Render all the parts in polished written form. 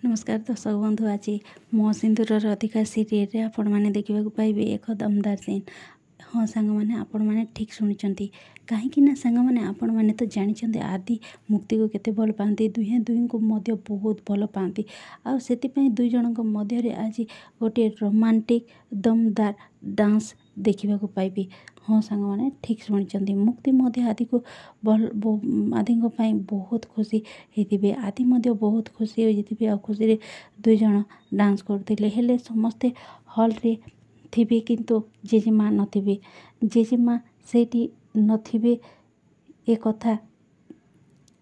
नमस्कार दर्शक बंधु। आज मो सिंदूर अधिकार सीरियल आपण मैंने देखा पाइबे एक दमदार सीन। हाँ सांग मैंने आपण मैंने ठीक शुणी कहीं सांग मैंने आपण मैंने तो जानते आदि मुक्ति को केते भल पाती दुहे दुई को मध्य बहुत भल पाती से दुई जन मध्य आज गोटे रोमांटिक दमदार डांस देखा पाइबे। हाँ सांग मैंने ठीक शुणी मुक्ति आदि को आदि बहुत खुशी होते आदि बहुत खुशी होते आ खुशी दुई जन डांस करते हेले समस्ते हॉल रे थिबे किंतु जेजेमा नथिबे जेजेमा सेठी नथिबे ए कथा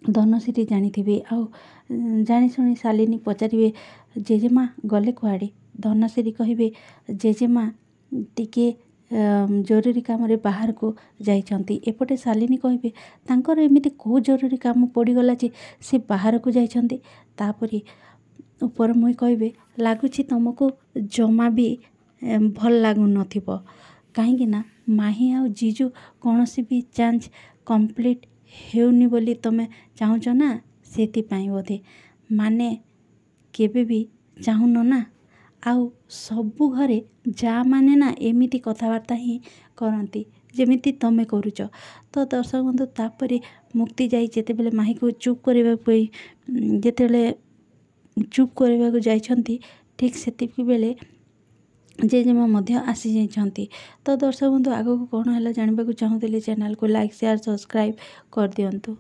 धनश्री जानी आ जानी शुणी शालिनी पचारे जेजेमा गले कुआड़े धनश्री कहे जेजेमा टिके जरूरी काम रे बाहर को जाइछंती एपटे शालिनी कहे तांकर एमिति को जरूरी काम पड़गला जे से बाहर को जाइछंती तापरे ऊपर मुई कहे लगुच तुमको जमा भी भल लगु नथिबो कहीं माही आ जीजू कौन सी भी चांस कंप्लीट हेउनी बोली तमें चाहूच ना से बोधे माने केबे भी चाहून ना आउ सबु घरे जा माने ना एमिति कथबार्ता ही करती जेमिति तमें करुच। तो दर्शक बंधु तापरे मुक्ति जाई जेते बेले माही को चुप करबा जेते चुप करबा जाइछंती ठीक सेतिक बेले जेजेमा मध्य आसी जाइछंती। तो दर्शक बंधु आगो को कौन है जानबा चाहूली चैनल को लाइक शेयर सब्सक्राइब कर दियंतु।